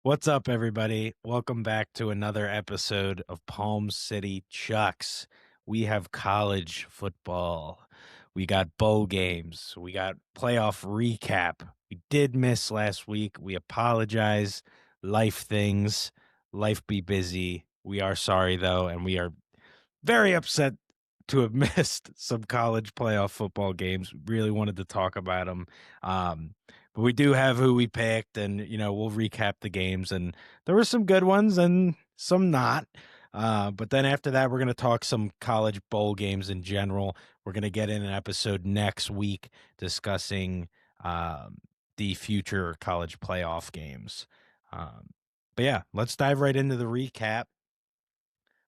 What's up, everybody? Welcome back to another episode of Palm City Chucks. We have college football. We got bowl games. We got playoff recap. We did miss last week. We apologize. Life things. Life be busy. We are sorry, though, and we are very upset to have missed some college playoff football games. Really wanted to talk about them. But we do have who we picked, and we'll recap the games. And there were some good ones and some not. But then after that, we're going to talk some college bowl games in general. We're going to get in an episode next week discussing the future college playoff games. But yeah, let's dive right into the recap.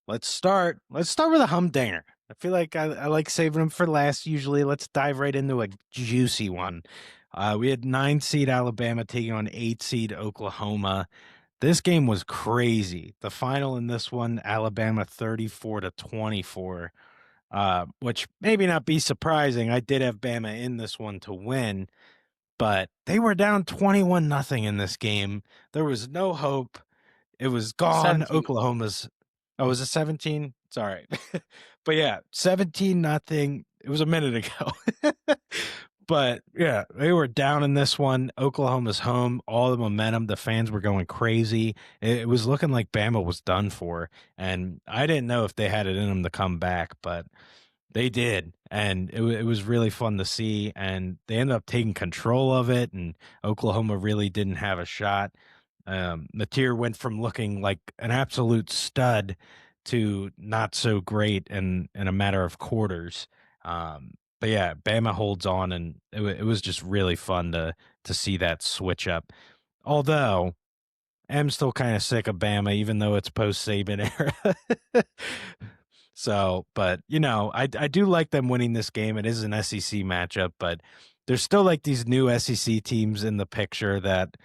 Let's start with a humdinger. I feel like I like saving them for last usually. Let's dive right into a juicy one. We had 9 seed Alabama taking on 8 seed Oklahoma. This game was crazy. The final in this one, Alabama 34-24, which maybe not be surprising. I did have Bama in this one to win, but they were down 21-0 in this game. There was no hope. It was gone. 17. Oklahoma's. Oh, was it 17? It's all right. But yeah, 17-0. It was a minute ago. But yeah, they were down in this one. Oklahoma's home, all the momentum. The fans were going crazy. It was looking like Bama was done for. And I didn't know if they had it in them to come back, but they did. And it was really fun to see. And they ended up taking control of it. And Oklahoma really didn't have a shot. Mateer went from looking like an absolute stud to not so great in a matter of quarters. But yeah, Bama holds on, and it was just really fun to see that switch up. Although I'm still kind of sick of Bama, even though it's post Saban era. So, but I do like them winning this game. It is an SEC matchup, but there's still like these new SEC teams in the picture that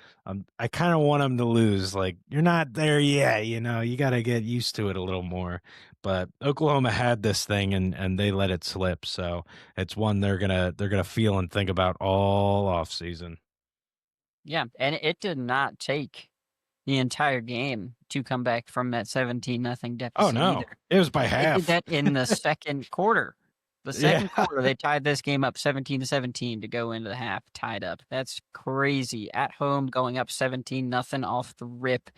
I kind of want them to lose. Like, you're not there yet, you got to get used to it a little more. But Oklahoma had this thing and they let it slip. So it's one they're gonna feel and think about all off season. Yeah, and it did not take the entire game to come back from that 17-0 Oh deficit no, either. it was by They did half. that in the second quarter. The Yeah. second quarter, they tied this game up 17-17 to go into the half, tied up. That's crazy. At home, going up 17-0 off the rip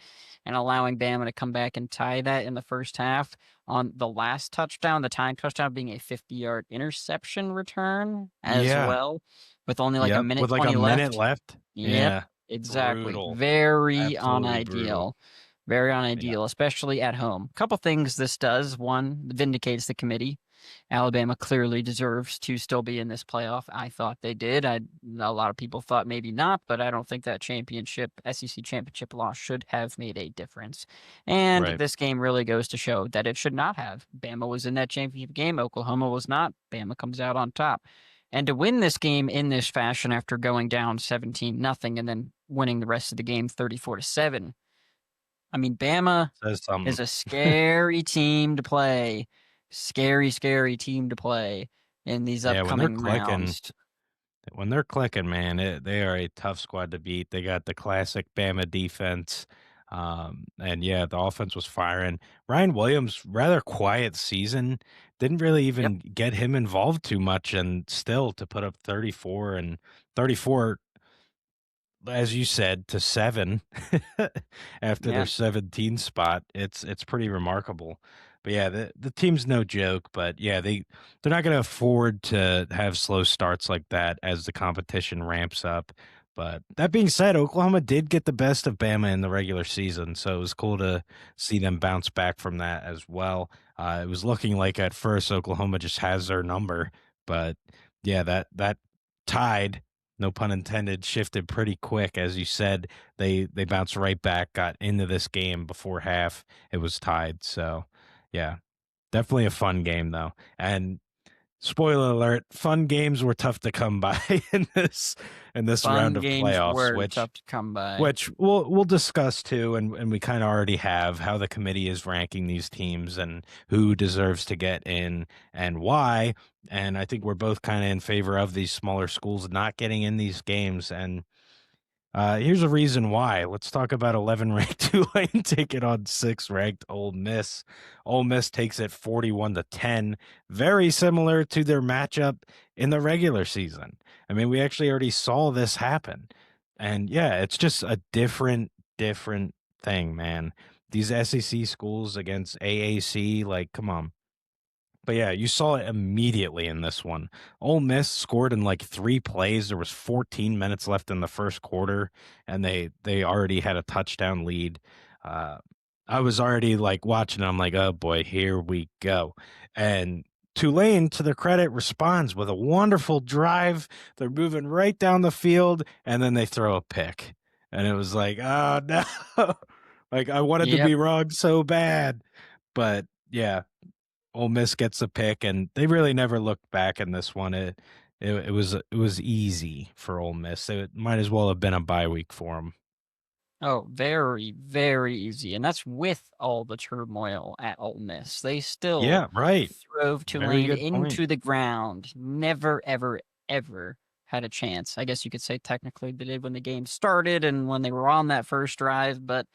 and allowing Bama to come back and tie that in the first half. On the last touchdown, the tying touchdown being a 50-yard interception return as Yeah. well, with only like a Yep. minute With like a 20 minute left. left. Yep, Yeah. exactly. Brutal. Very Absolutely brutal. unideal. Very Yeah. unideal, especially at home. A couple things this does. One, vindicates the committee. Alabama clearly deserves to still be in this playoff. I thought they did. A lot of people thought maybe not, but I don't think that SEC championship loss should have made a difference. And Right. this game really goes to show that it should not have. Bama was in that championship game. Oklahoma was not. Bama comes out on top. And to win this game in this fashion after going down 17-0 and then winning the rest of the game 34-7. I mean, Bama Says something. is a scary team to play. Scary, scary team to play in these Yeah, upcoming rounds. when they're clicking, man, they are a tough squad to beat. They got the classic Bama defense. And yeah, the offense was firing. Ryan Williams, rather quiet season, didn't really Yep. even get him involved too much, and still to put up 34 and 34, as you said, to 7 after Yeah. their 17 spot. It's pretty remarkable. But yeah, the team's no joke, but yeah, they're not going to afford to have slow starts like that as the competition ramps up. But that being said, Oklahoma did get the best of Bama in the regular season, so it was cool to see them bounce back from that as well. It was looking like at first Oklahoma just has their number, but yeah, that tied, no pun intended, shifted pretty quick. As you said, they bounced right back, got into this game before half. It was tied. So yeah, definitely a fun game though. And spoiler alert, fun games were tough to come by in this round Fun of games playoffs, were which tough to come by. which we'll discuss too, and we kind of already have how the committee is ranking these teams and who deserves to get in and why. And I think we're both kind of in favor of these smaller schools not getting in these games. And Here's a reason why. Let's talk about 11 ranked Tulane taking on 6 ranked Ole Miss. Ole Miss takes it 41-10, very similar to their matchup in the regular season. I mean, we actually already saw this happen. And yeah, it's just a different thing, man. These SEC schools against AAC, like, come on. But yeah, you saw it immediately in this one. Ole Miss scored in like 3 plays. There was 14 minutes left in the first quarter, and they already had a touchdown lead. Uh, I was already like watching. I'm like, oh boy, here we go. And Tulane, to their credit, responds with a wonderful drive. They're moving right down the field, and then they throw a pick. And it was like, oh no, like I wanted to Yep. be wrong so bad, but yeah, Ole Miss gets a pick, and they really never looked back in this one. It was easy for Ole Miss. It might as well have been a bye week for them. Oh, very, very easy, and that's with all the turmoil at Ole Miss. They still Yeah, right. drove Very Tulane good point. into the ground. Never, ever, ever had a chance. I guess you could say technically they did when the game started and when they were on that first drive, but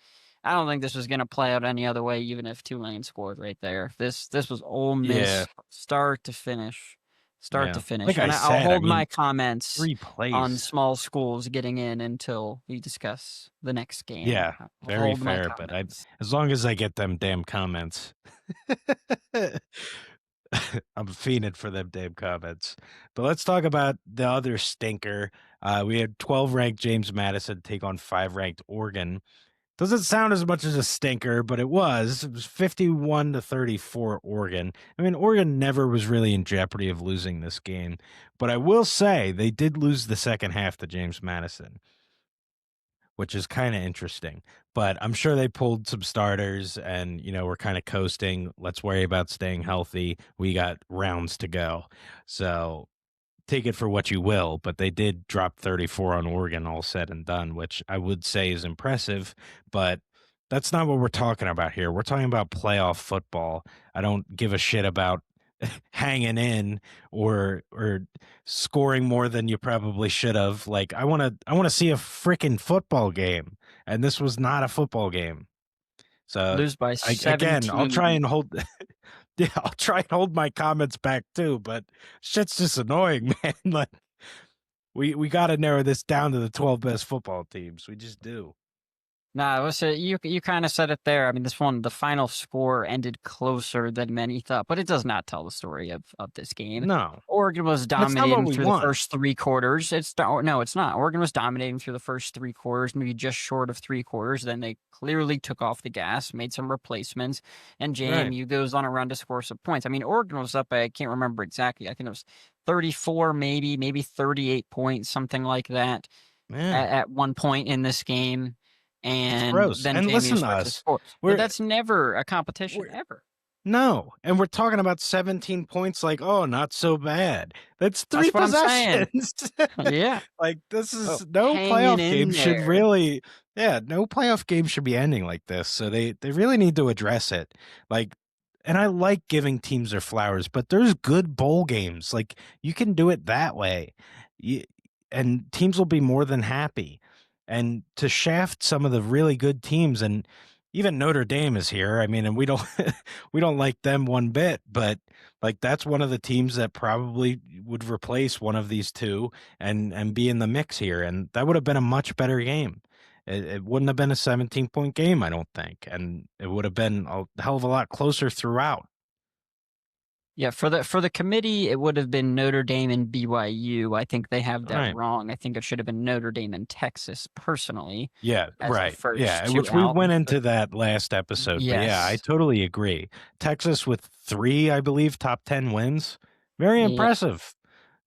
I don't think this was going to play out any other way, even if Tulane scored right there. This was Ole Yeah, Miss start to finish, start to yeah. finish, Like I and I'll said, I hold my mean, comments 3 on plays. small schools getting in until we discuss the next game. Yeah, I'll very hold my fair, but I comments. as long as I get them damn comments. I'm fiending for them damn comments. But let's talk about the other stinker. We had 12 ranked James Madison take on 5 ranked Oregon. Doesn't sound as much as a stinker, but it was. It was 51-34 Oregon. I mean, Oregon never was really in jeopardy of losing this game, but I will say they did lose the second half to James Madison, which is kind of interesting. But I'm sure they pulled some starters and, we're kind of coasting. Let's worry about staying healthy. We got rounds to go. So take it for what you will, but they did drop 34 on Oregon, all said and done, which I would say is impressive, but that's not what we're talking about here. We're talking about playoff football. I don't give a shit about hanging in or scoring more than you probably should have. Like I want to see a freaking football game, and this was not a football game. So Lose by again, I'll try 17. and hold yeah, I'll try and hold my comments back too, but shit's just annoying, man. Like we got to narrow this down to the 12 best football teams. We just do. Nah, listen, you kind of said it there. I mean, this one, the final score ended closer than many thought, but it does not tell the story of this game. No, Oregon was that's not what dominating we through the want. first 3 quarters. No, it's not. Oregon was dominating through the first 3 quarters, maybe just short of 3 quarters. Then they clearly took off the gas, made some replacements, and Right. JMU goes on a run to score some points. I mean, Oregon was up by, I can't remember exactly. I think it was 34, maybe 38 points, something like that Yeah. at one point in this game, It's and gross. then And JMU listen to starts to us. score. But We're that's never a competition we're ever. no, and we're talking about 17 points like, "Oh, not so bad." That's 3 That's what I'm saying. possessions. Yeah. Like, this Oh, is no hanging playoff in game should there. really yeah, no playoff game should be ending like this, so they really need to address it. Like and I like giving teams their flowers, but there's good bowl games, like, you can do it that way. You and teams will be more than happy. And to shaft some of the really good teams and even Notre Dame is here, I mean, and we don't we don't like them one bit, but like that's one of the teams that probably would replace one of these two and be in the mix here, and that would have been a much better game. It wouldn't have been a 17-point game, I don't think, and it would have been a hell of a lot closer throughout. Yeah, for the committee, it would have been Notre Dame and BYU. I think they have that Right. wrong. I think it should have been Notre Dame and Texas, personally, Yeah, as the right. first Yeah, 2 which we out. went But into that last episode, but yeah, I yes. totally agree. Texas with 3, I believe, top 10 wins. Very Yeah. impressive.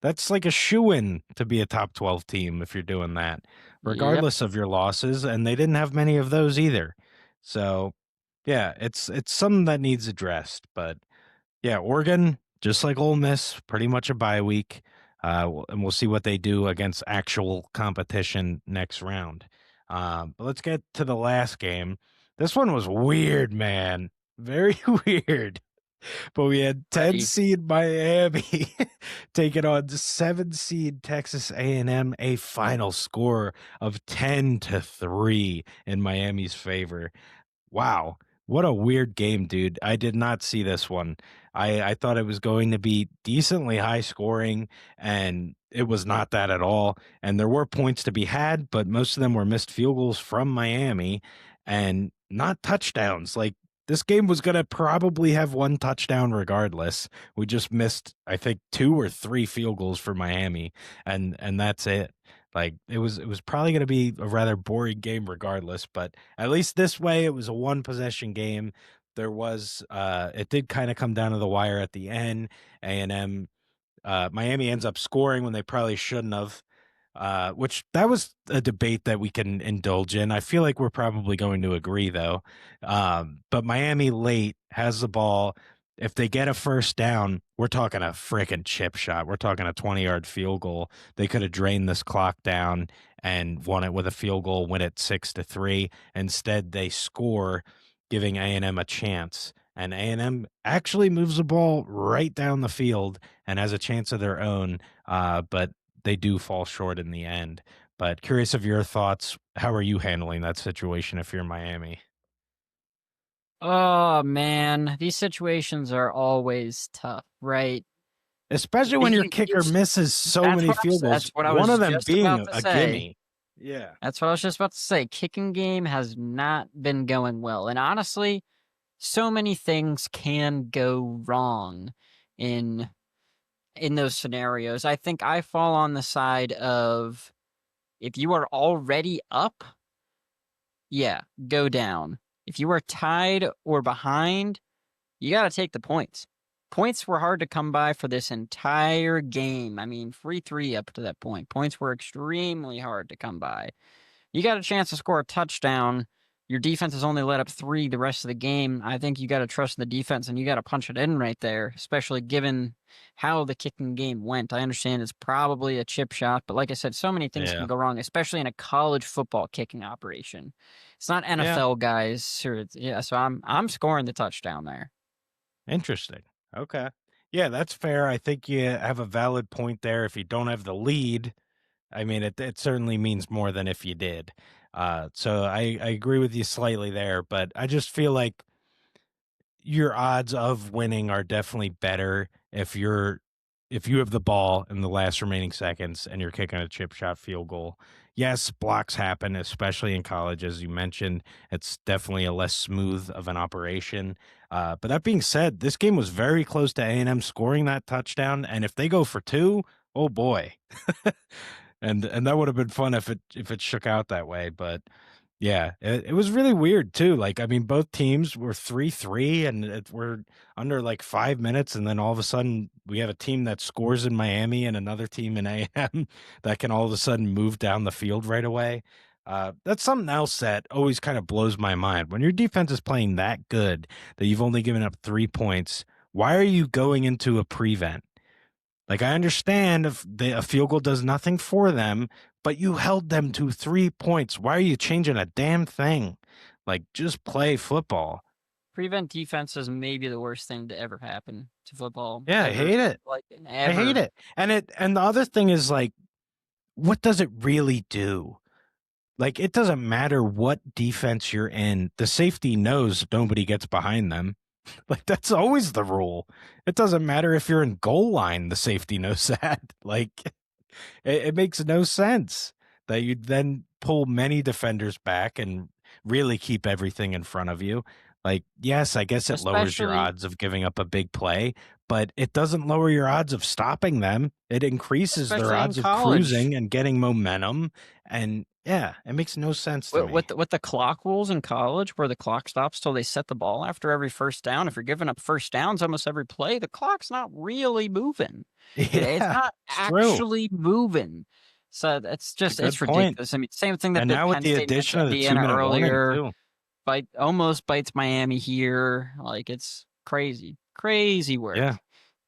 That's like a shoe-in to be a top 12 team if you're doing that, Yep. regardless of your losses, and they didn't have many of those either. So, yeah, it's something that needs addressed, but yeah, Oregon, just like Ole Miss, pretty much a bye week, and we'll see what they do against actual competition next round. But let's get to the last game. This one was weird, man. Very weird. But we had 10 Ready. seed Miami taking on 7 seed Texas A&M, a final score of 10-3 in Miami's favor. Wow. What a weird game, dude. I did not see this one. I thought it was going to be decently high scoring, and it was not that at all. And there were points to be had, but most of them were missed field goals from Miami and not touchdowns. Like, this game was going to probably have one touchdown regardless. We just missed, I think, 2 or 3 field goals for Miami, and that's it. Like, it was probably going to be a rather boring game regardless, but at least this way it was a one possession game. There was it did kind of come down to the wire at the end. A&M Miami ends up scoring when they probably shouldn't have. Which that was a debate that we can indulge in. I feel like we're probably going to agree though. But Miami late has the ball. If they get a first down, we're talking a freaking chip shot. We're talking a 20-yard field goal. They could have drained this clock down and won it with a field goal, win it 6-3. Instead, they score, giving A&M a chance. And A&M actually moves the ball right down the field and has a chance of their own. But they do fall short in the end. But curious of your thoughts. How are you handling that situation if you're Miami? Oh man, these situations are always tough, right? Especially when your kicker misses so many field That's goals, what I one was of them just being about to a say. gimme. Yeah. That's what I was just about to say. Kicking game has not been going well. And honestly, so many things can go wrong in those scenarios. I think I fall on the side of if you are already up, yeah, go down. If you are tied or behind, you got to take the points. Points were hard to come by for this entire game. I mean, 3-3 up to that point. Points were extremely hard to come by. You got a chance to score a touchdown. Your defense has only let up 3 the rest of the game. I think you got to trust the defense and you got to punch it in right there, especially given how the kicking game went. I understand it's probably a chip shot, but like I said, so many things can Yeah. go wrong, especially in a college football kicking operation. It's not Yeah. NFL guys, or yeah. So I'm scoring the touchdown there. Interesting. Okay. Yeah, that's fair. I think you have a valid point there. If you don't have the lead, I mean, it certainly means more than if you did. So I agree with you slightly there, but I just feel like your odds of winning are definitely better if you have the ball in the last remaining seconds and you're kicking a chip shot field goal. Yes, blocks happen, especially in college, as you mentioned. It's definitely a less smooth of an operation. But that being said, this game was very close to A&M scoring that touchdown, and if they go for two, oh boy, and that would have been fun if it shook out that way. But yeah, it was really weird too. Like, I mean, both teams were 3-3 and we're under like 5 minutes. And then all of a sudden we have a team that scores in Miami and another team in AM that can all of a sudden move down the field right away. That's something else that always kind of blows my mind. When your defense is playing that good that you've only given up 3 points, why are you going into a prevent? Like, I understand if a field goal does nothing for them, but you held them to 3 points. Why are you changing a damn thing? Like, just play football. Prevent defense is maybe the worst thing to ever happen to football Yeah, I ever. hate it. Like I hate ever. it. And the other thing is like, what does it really do? Like, it doesn't matter what defense you're in. The safety knows nobody gets behind them. Like, that's always the rule. It doesn't matter if you're in goal line, the safety knows that. Like, it makes no sense that you then pull many defenders back and really keep everything in front of you. Like, yes, I guess it lowers your Especially odds of giving up a big play, but it doesn't lower your odds of stopping them. It increases their especially in odds of college. cruising and getting momentum. And yeah, it makes no sense to me. With the clock rules in college, where the clock stops till they set the ball after every first down. If you're giving up first downs almost every play, the clock's not really moving. It's Yeah, not it's true. actually moving. So that's It's a just good it's point. ridiculous. I mean, same thing that And bit now with Penn the State against addition of the Indiana 2 minute warning earlier. too. Almost bites Miami here. Like it's crazy, crazy Yeah. work.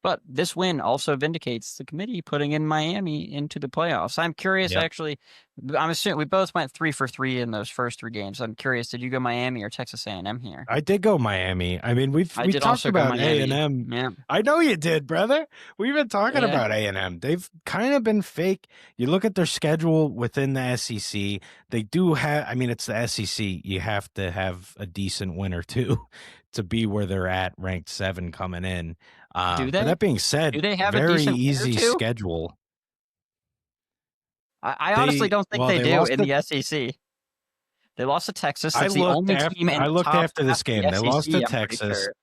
But this win also vindicates the committee putting in Miami into the playoffs. I'm curious, Yep. actually, I'm assuming we both went 3 for 3 in those first 3 games. I'm curious, did you go Miami or Texas A&M here? I did go Miami. I mean, I we did talked also go about Miami. A&M. Yeah. I know you did, brother. We've been talking Yeah. about A&M. They've kind of been fake. You look at their schedule within the SEC. They do have. I mean, it's the SEC. You have to have a decent win or two to be where they're at, ranked 7 coming in. Do But they? that being Do said, they have a very decent win or easy 2? schedule. I honestly don't think they They do lost in to. the SEC. They lost to Texas. That's the only team in I the looked top after half this of the game. They lost to SEC, I'm pretty Texas. sure.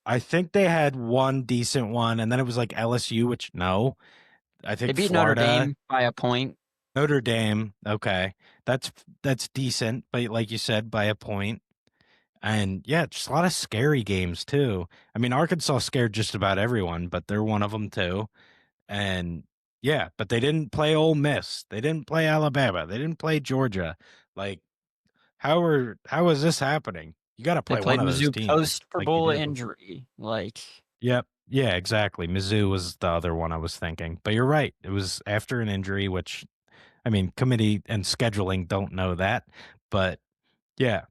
I think they had one decent one, and then it was like LSU, which no. I They think beat Notre Florida, Dame by a point. Notre Dame. Okay, that's decent, but like you said, by a point. And yeah, just a lot of scary games too. I mean, Arkansas scared just about everyone, but they're one of them too. And yeah, but they didn't play Ole Miss. They didn't play Alabama. They didn't play Georgia. Like, how is this happening? You got to They play one played of those Mizzou teams, post for like you bowl do. injury. Like, Yep. Yeah, exactly. Mizzou was the other one I was thinking. But you're right. It was after an injury, which I mean, committee and scheduling don't know that. But yeah,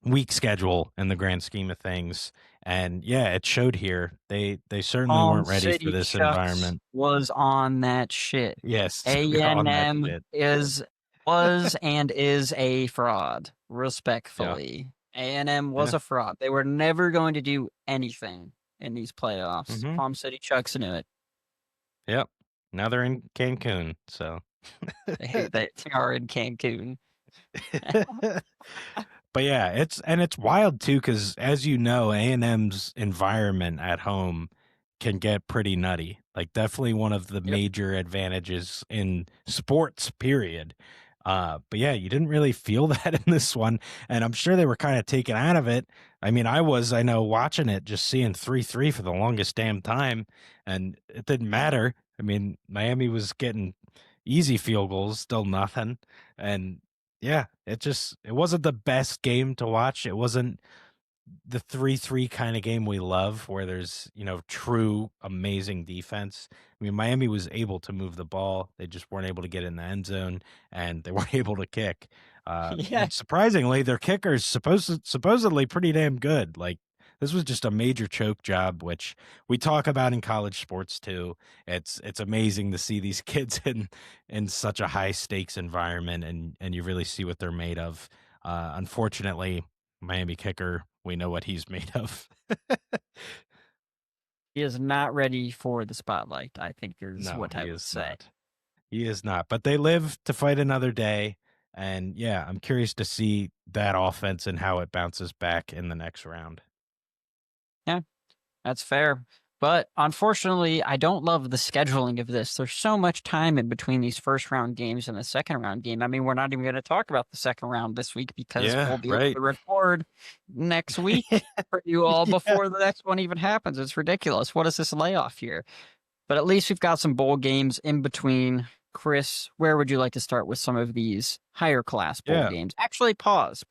weak schedule in the grand scheme of things. And yeah, it showed here. They certainly Palm weren't ready for City this Chucks environment. was on that shit. Yes, they're on that A&M shit. was and is a fraud, Yeah. respectfully. A&M was Yeah. a fraud. They were never going to do anything in these playoffs. Mm-hmm. Palm City Chucks knew it. Yep. Now they're in Cancun. So They are in Cancun. But yeah, it's wild too because as you know, A&M's environment at home can get pretty nutty. Like definitely one of the Yep. major advantages in sports, period. But yeah, you didn't really feel that in this one, and I'm sure they were kind of taken out of it. I mean, I know, watching it, just seeing 3-3 for the longest damn time, and it didn't matter. I mean, Miami was getting easy field goals, still nothing, and yeah, it wasn't the best game to watch. It wasn't the 3-3 kind of game we love where there's, true amazing defense. I mean, Miami was able to move the ball. They just weren't able to get in the end zone and they weren't able to kick. Yeah. And surprisingly, their kicker's supposedly pretty damn good. Like this was just a major choke job, which we talk about in college sports too. It's amazing to see these kids in such a high stakes environment and you really see what they're made of. Unfortunately, Miami kicker, we know what he's made of. He is not ready for the spotlight, I think is No, what I he would is say. not. He is not. But they live to fight another day. And yeah, I'm curious to see that offense and how it bounces back in the next round. Yeah. That's fair. But unfortunately, I don't love the scheduling of this. There's so much time in between these first round games and the second round game. I mean, we're not even going to talk about the second round this week because Yeah, we'll be able right. to record next week for you all Yeah. before the next one even happens. It's ridiculous. What is this layoff here? But at least we've got some bowl games in between. Chris, where would you like to start with some of these higher class bowl Yeah. games? Actually, pause.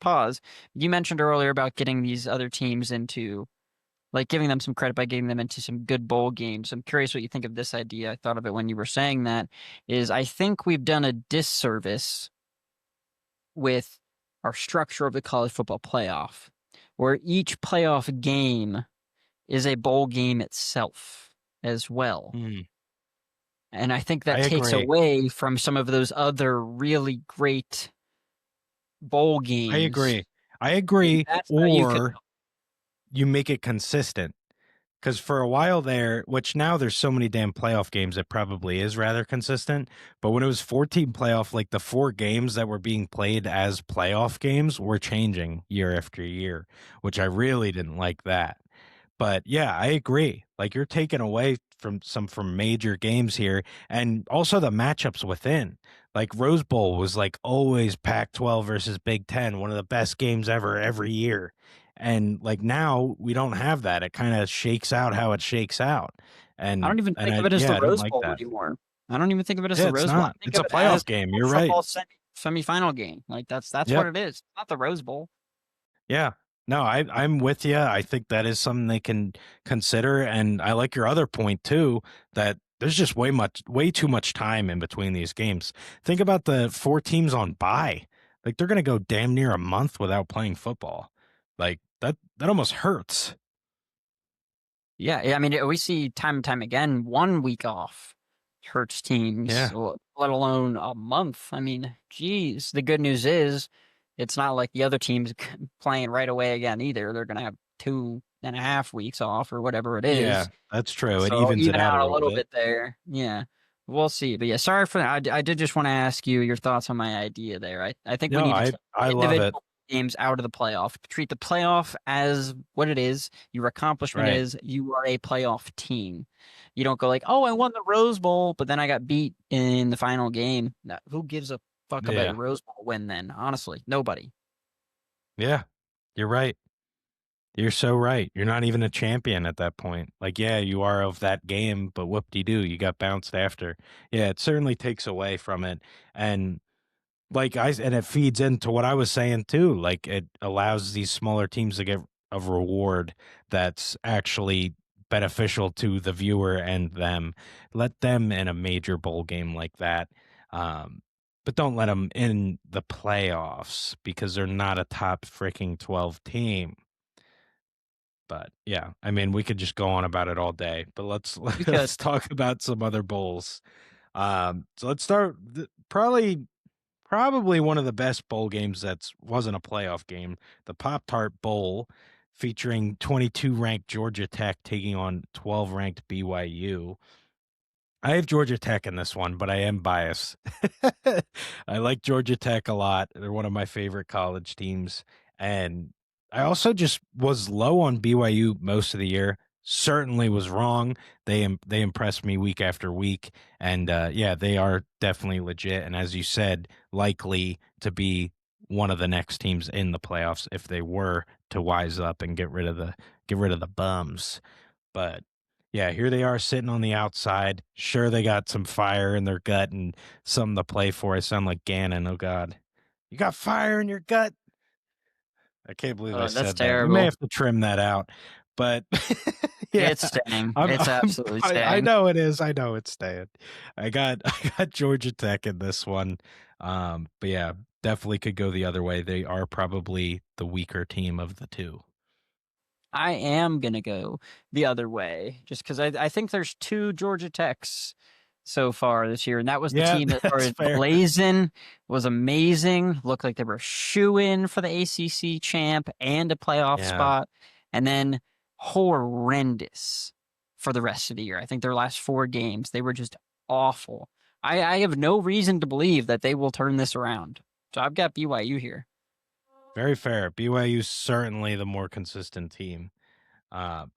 You mentioned earlier about getting these other teams into like giving them some credit by getting them into some good bowl games. I'm curious what you think of this idea. I thought of it when you were saying that. Is I think we've done a disservice with our structure of the college football playoff, where each playoff game is a bowl game itself as well. Mm, And I think I that takes agree. away from some of those other really great bowl I games. agree. I And agree. that's how you could Or you make it consistent. Because for a while there, which now there's so many damn playoff games, it probably is rather consistent. But when it was 14 playoff, like the 4 games that were being played as playoff games were changing year after year, which I really didn't like that. But yeah, I agree. Like you're taking away from major games here, and also the matchups within. Like Rose Bowl was like always Pac-12 versus Big Ten, one of the best games ever every year. And like now we don't have that. It kind of shakes out how it shakes out. I don't even think of I it as the yeah, I don't Rose like Bowl that. anymore. I don't even think of it as Yeah, the it's Rose Bowl. I not. think It's of a it as playoff a game. college You're right. football semifinal game. Like that's what Yep. it is. It's not the Rose Bowl. Yeah. No, I'm with you. I think that is something they can consider, and I like your other point too, that there's just way too much time in between these games. Think about the 4 teams on bye. Like they're gonna go damn near a month without playing football. Like that almost hurts. Yeah, I mean, we see time and time again, 1 week off hurts teams, Yeah. let alone a month. I mean, geez, the good news is it's not like the other team's playing right away again either. They're going to have 2.5 weeks off or whatever it Yeah, is. that's true. It So evens it even out a out a little little bit. bit there. Yeah, we'll see. But yeah, sorry for that. I did just want to ask you your thoughts on my idea there. I think we No, need to I take I love it. individual games out of the playoff. Treat the playoff as what it is. Your accomplishment Right. is you are a playoff team. You don't go like, oh, I won the Rose Bowl, but then I got beat in the final game. No, who gives a fuck about Yeah. your Rose Bowl win then? Honestly, nobody. Yeah. You're right. You're so right. You're not even a champion at that point. Like, yeah, you are of that game, but whoop-de-doo, you got bounced after. Yeah, it certainly takes away from it. And and it feeds into what I was saying too. Like it allows these smaller teams to get a reward that's actually beneficial to the viewer and them. Let them in a major bowl game like that. Um, but don't let them in the playoffs because they're not a top freaking 12 team. But yeah, I mean, we could just go on about it all day, but let's We could. let's talk about some other bowls. So let's start probably one of the best bowl games that's wasn't a playoff game, the Pop Tart Bowl, featuring 22 ranked Georgia Tech taking on 12 ranked BYU. I have Georgia Tech in this one, but I am biased. I like Georgia Tech a lot. They're one of my favorite college teams. And I also just was low on BYU most of the year. Certainly was wrong. They impressed me week after week. And yeah, they are definitely legit. And as you said, likely to be one of the next teams in the playoffs if they were to wise up and get rid of the bums. But yeah, here they are sitting on the outside. Sure, they got some fire in their gut and something to play for. I sound like Gannon. Oh God, you got fire in your gut. I can't believe I That's said that. We may terrible. have to trim that out, but yeah, It's staying. It's absolutely I staying. know it is. I know it's staying. I got Georgia Tech in this one. But yeah, definitely could go the other way. They are probably the weaker team of the two. I am gonna go the other way just because I think there's two Georgia Techs so far this year, and that was the Yeah, team that that's started fair. blazing, was amazing, looked like they were shoo-in for the ACC champ and a playoff Yeah, spot, and then horrendous for the rest of the year. I think their last 4 games, they were just awful. I have no reason to believe that they will turn this around. So I've got BYU here. very fair. BYU's certainly the more consistent team.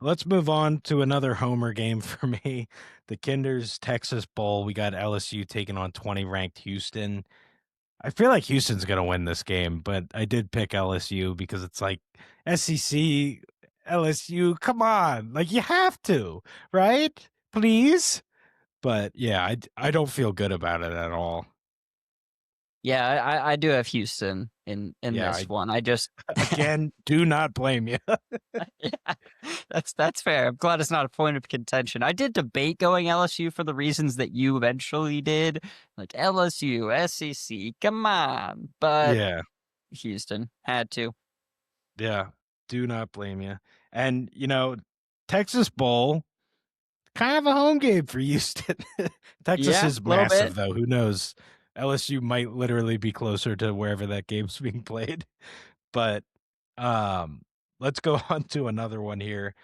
Let's move on to another homer game for me. The Kinder's Texas Bowl. We got LSU taking on 20 ranked Houston. I feel like Houston's going to win this game, but I did pick LSU because it's like SEC, LSU. Come on. Like you have to, right? Please. But yeah, I don't feel good about it at all. Yeah, I do have Houston in Yeah, this one. I just again, do not blame you. yeah, that's fair. I'm glad it's not a point of contention. I did debate going LSU for the reasons that you eventually did, like LSU, SEC, come on, but Yeah. Houston had to. Yeah, do not blame you. And Texas Bowl, kind of a home game for Houston. Texas Yeah, is a little bit. massive, though. Who knows? LSU might literally be closer to wherever that game's being played. But um, let's go on to another one here.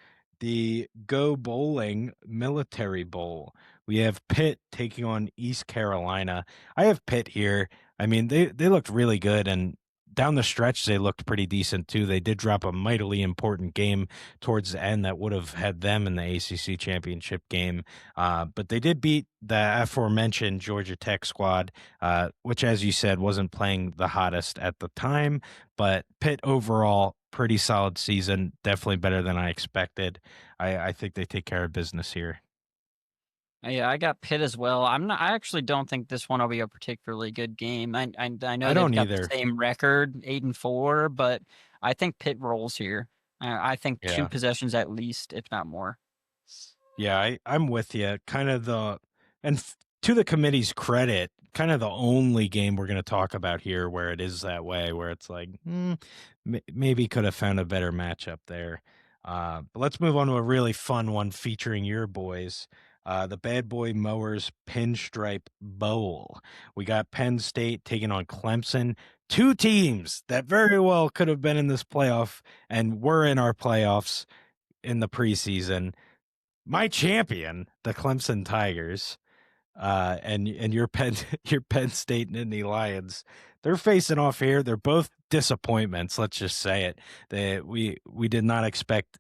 The Go Bowling Military Bowl. We have Pitt taking on East Carolina. I have Pitt here. I mean, they looked really good, and down the stretch they looked pretty decent too. They did drop a mightily important game towards the end that would have had them in the ACC championship game, but they did beat the aforementioned Georgia Tech squad, which, as you said, wasn't playing the hottest at the time. But Pitt overall, pretty solid season. Definitely better than I expected. I think they take care of business here. Yeah, I got Pitt as well. I'm not. I actually don't think this one will be a particularly good game. I know I they've don't got the either. same record, 8-4, but I think Pitt rolls here. I think two Yeah. possessions at least, if not more. Yeah, I'm with you. And to the committee's credit, kind of the only game we're going to talk about here where it is that way, where it's like, maybe could have found a better matchup there. But let's move on to a really fun one featuring your boys. The Bad Boy Mowers Pinstripe Bowl. We got Penn State taking on Clemson. Two teams that very well could have been in this playoff and were in our playoffs in the preseason. My champion, the Clemson Tigers, and your Penn your Penn State Nittany Lions, they're facing off here. They're both disappointments. Let's just say it. We did not expect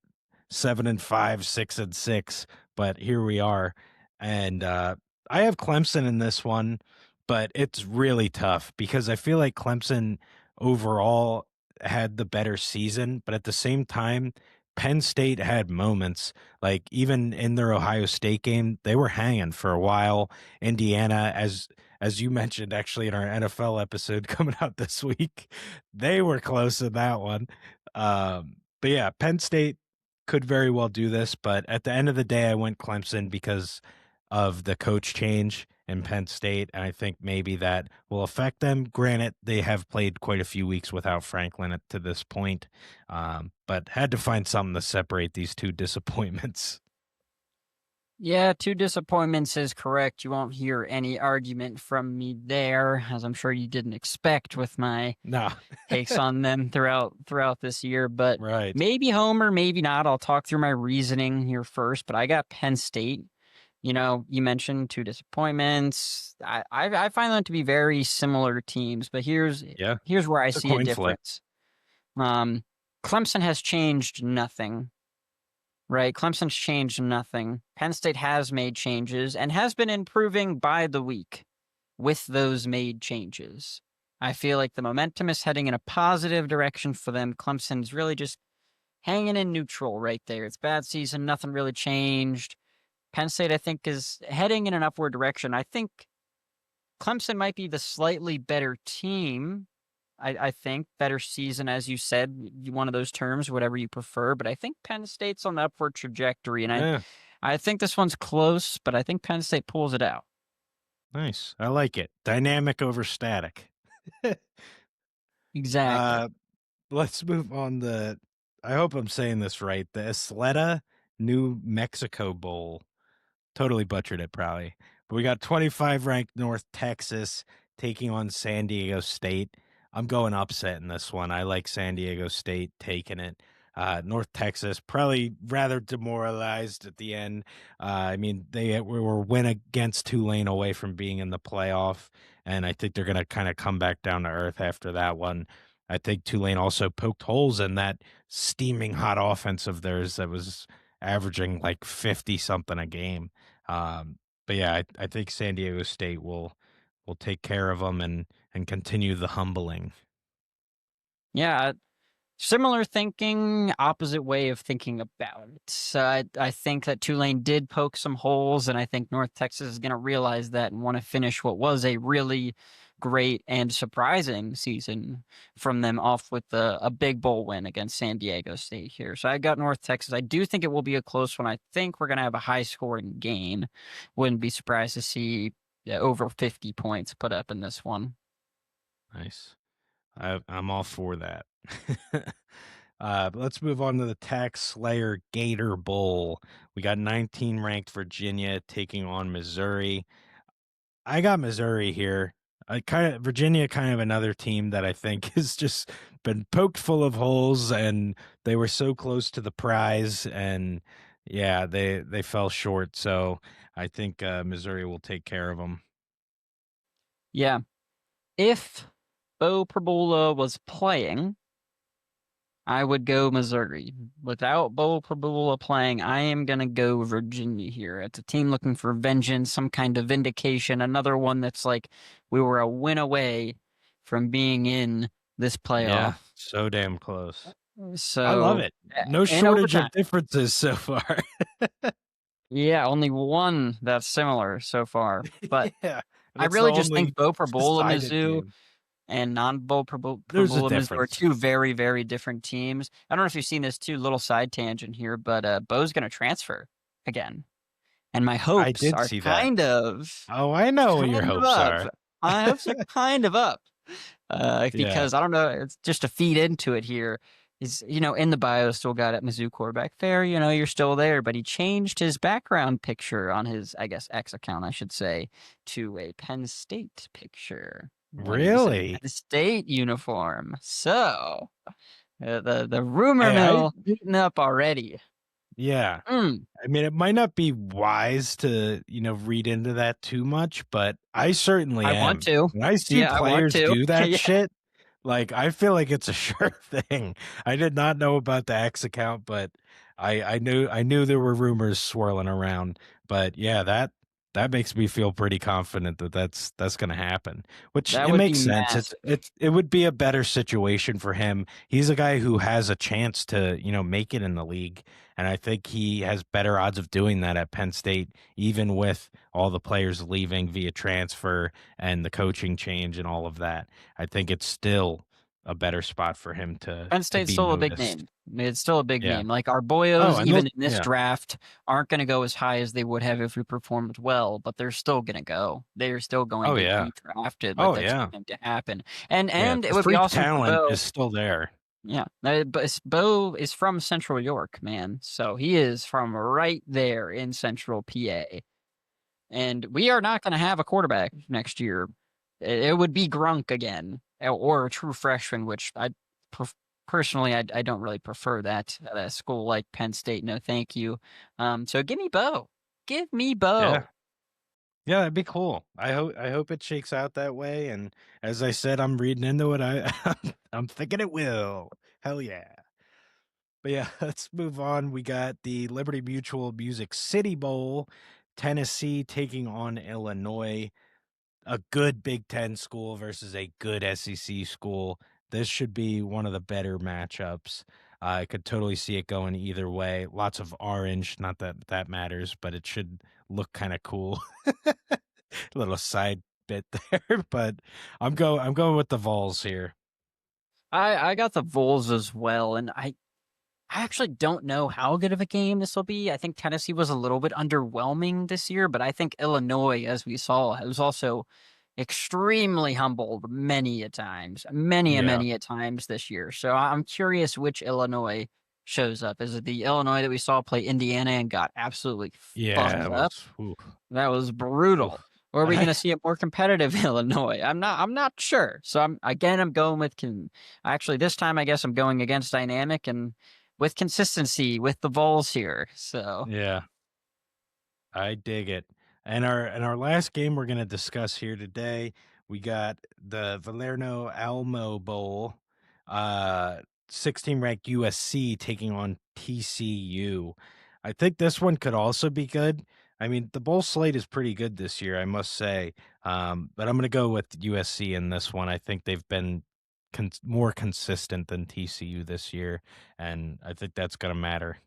7-5, 6-6, but here we are. And I have Clemson in this one, but it's really tough because I feel like Clemson overall had the better season, but at the same time, Penn State had moments like even in their Ohio State game, they were hanging for a while. Indiana, as you mentioned actually in our NFL episode coming out this week, they were close in that one. But yeah, Penn State could very well do this, but at the end of the day, I went Clemson because of the coach change in Penn State, and I think maybe that will affect them. Granted, they have played quite a few weeks without Franklin to this point, but had to find something to separate these two disappointments. Yeah, two disappointments is correct. You won't hear any argument from me there, as I'm sure you didn't expect with my No, takes on them throughout this year. But right. maybe Homer, maybe not. I'll talk through my reasoning here first. But I got Penn State. You know, you mentioned two disappointments. I find them to be very similar teams, but Yeah, here's where I it's a see a coin flip. difference. Um, Clemson has changed nothing, right? Clemson's changed nothing. Penn State has made changes and has been improving by the week with those made changes. I feel like the momentum is heading in a positive direction for them. Clemson's really just hanging in neutral right there. It's bad season, nothing really changed. Penn State, I think, is heading in an upward direction. I think Clemson might be the slightly better team. I think better season, as you said, one of those terms, whatever you prefer. But I think Penn State's on the upward trajectory, and Yeah, I think this one's close, but I think Penn State pulls it out. nice. I like it. Dynamic over static. Exactly. uh, let's move on the. I hope I'm saying this right. The Isleta New Mexico Bowl. Totally butchered it, probably. But we got 25 ranked North Texas taking on San Diego State. I'm going upset in this one. I like San Diego State taking it. North Texas probably rather demoralized at the end. I mean, they were win against Tulane away from being in the playoff, and I think they're going to kind of come back down to earth after that one. I think Tulane also poked holes in that steaming hot offense of theirs that was averaging like 50 something a game. But yeah, I think San Diego State will take care of them and continue the humbling. Yeah, similar thinking, opposite way of thinking about it. So I think that Tulane did poke some holes, and I think North Texas is going to realize that and want to finish what was a really great and surprising season from them off with a big bowl win against San Diego State here. So I got North Texas. I do think it will be a close one. I think we're going to have a high scoring game. Wouldn't be surprised to see over 50 points put up in this one. Nice. I'm all for that. But let's move on to the Tax Slayer Gator Bowl. We got 19 ranked Virginia taking on Missouri. I got Missouri here. I kind of Virginia, kind of another team that I think has just been poked full of holes, and they were so close to the prize, and yeah, they fell short. So I think Missouri will take care of them. Yeah. If Bo Prabula was playing, I would go Missouri. Without Bo Prabula playing, I am going to go Virginia here. It's a team looking for vengeance, some kind of vindication. Another one that's like, we were a win away from being in this Yeah, playoff. so damn close. I love So, it. No in shortage overtime. of differences so far. Yeah, only one that's similar so far. But Yeah, and I it's the really just only think Bo Prabula, decided Mizzou, game. and non-bowl There's a Mizzou are difference. two very, very different teams. I don't know if you've seen this too, little side tangent here, but Bo's going to transfer again. and my I hopes did are see that. Oh, I know what your kind of hopes up. are. My hopes are kind of up, Yeah. because I don't know, it's just to feed into it here. He's, in the bio still got at Mizzou quarterback. Fair, you're still there, but he changed his background picture on his, I guess, X account, I should say, to a Penn State picture when he was in a Really? Penn State uniform. So the rumor Hey, I mill heating up already. yeah. Mm, I mean, it might not be wise to, read into that too much, but I certainly I want am. to. When I see Yeah, I want players to. do that Yeah. shit, like, I feel like it's a sure thing. I did not know about the X account, but I knew there were rumors swirling around. But yeah, that makes me feel pretty confident that that's gonna happen, which That it would be makes sense. It's massive. it's it would be a better situation for him. He's a guy who has a chance to, make it in the league, and I think he has better odds of doing that at Penn State, even with all the players leaving via transfer and the coaching change and all of that. I think it's still a better spot for him to Penn to State's be still a big noticed. name. It's still a big Yeah. name. Like, our Oh, boyos, and they'll even in this yeah. draft, aren't going to go as high as they would have if we performed well, but they're still going to go. They are still going Oh, to yeah. be drafted. Like, Oh, that's yeah. going to happen. And Yeah, and it the would be freak awesome for talent Bo. is still there. Yeah, but Bo is from Central York, man. So he is from right there in Central PA. And we are not going to have a quarterback next year. It would be Grunk again, or a true freshman, which personally I don't really prefer that at a school like Penn State. No, thank you. So give me Bo. Give me Yeah. Bo. Yeah, that'd be cool. I hope it shakes out that way, and as I said, I'm reading into it. I'm thinking it will. Hell yeah. But yeah, let's move on. We got the Liberty Mutual Music City Bowl, Tennessee taking on Illinois. A good Big Ten school versus a good SEC school. This should be one of the better matchups. I could totally see it going either way. Lots of orange, not that that matters, but it should look kind of cool. Little side bit there, but I'm going with the Vols here. I got the Vols as well, and I actually don't know how good of a game this will be. I think Tennessee was a little bit underwhelming this year, but I think Illinois, as we saw, was also extremely humbled many a times, Yeah. many a times this year. So I'm curious which Illinois shows up. Is it the Illinois that we saw play Indiana and got absolutely Yeah, fucked it up? was oof, That was brutal. oof. Or are we going I to see a more competitive Illinois? I'm not sure. So I'm going with actually this time I guess I'm going against dynamic and with consistency with the Vols here. So yeah. I dig it. And our last game we're gonna discuss here today, we got the Valerno Almo Bowl, 16 ranked USC taking on TCU. I think this one could also be good. I mean, the bowl slate is pretty good this year, I must say. But I'm gonna go with USC in this one. I think they've been more consistent than TCU this year, and I think that's gonna matter.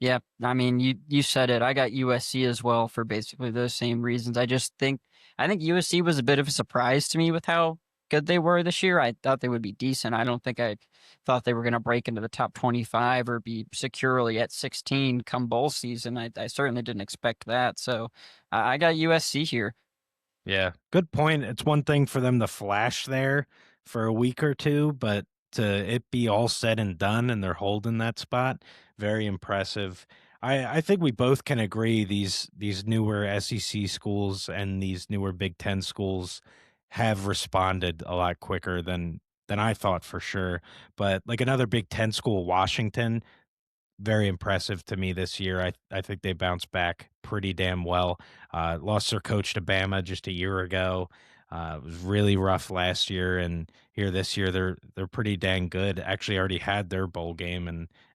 yeah, I mean you said it. I got USC as well for basically those same reasons. I think USC was a bit of a surprise to me with how good they were this year. I thought they would be decent. I don't think I thought they were going to break into the top 25 or be securely at 16 come bowl season. I certainly didn't expect that. So I got USC here. Yeah, good point. It's one thing for them to flash there for a week or two, but to it be all said and done and they're holding that spot, very impressive. I think we both can agree these newer SEC schools and these newer Big Ten schools have responded a lot quicker than I thought for sure. But like another Big Ten school, Washington, very impressive to me this year. I think they bounced back pretty damn well. Lost their coach to Bama just a year ago. It was really rough last year, and here this year they're pretty dang good. Actually, already had their bowl game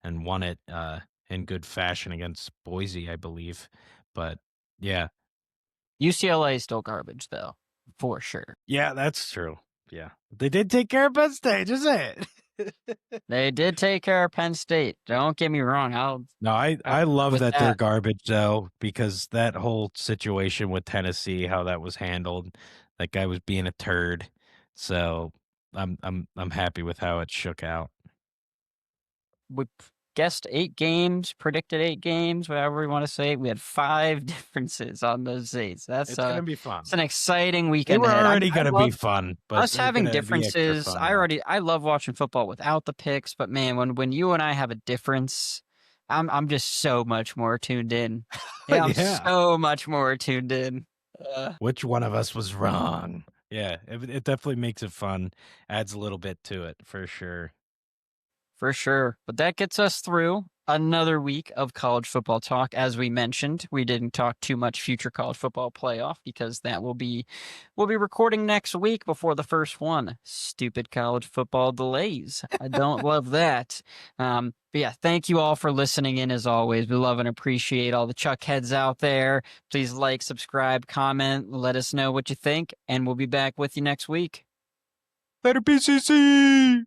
and won it in good fashion against Boise, I believe. But yeah, UCLA is still garbage though, for sure. yeah, that's true. Yeah, they did take care of Penn State. Just say it. They did take care of Penn State. Don't get me wrong. No, I I'll I love with that they're that. garbage though, because that whole situation with Tennessee, how that was handled, that guy was being a turd. So I'm happy with how it shook out. We guessed 8 games, predicted 8 games, whatever you want to say. We had 5 differences on those dates. It's gonna be fun. It's an exciting They weekend were ahead. already I gonna be love fun, but us they're having gonna be extra differences. fun now. I love watching football without the picks, but man, when you and I have a difference, I'm just so much more tuned in. Yeah, I'm Yeah. so much more tuned in. Uh, Which one of us was wrong? Yeah, it definitely makes it fun, adds a little bit to it for sure. For sure. But that gets us through another week of college football talk. As we mentioned, we didn't talk too much future college football playoff because that will be we'll be recording next week before the first one. Stupid college football delays. I don't love that. But yeah, thank you all for listening in as always. We love and appreciate all the Chuck heads out there. Please like, subscribe, comment, let us know what you think, and we'll be back with you next week. Later, PCC!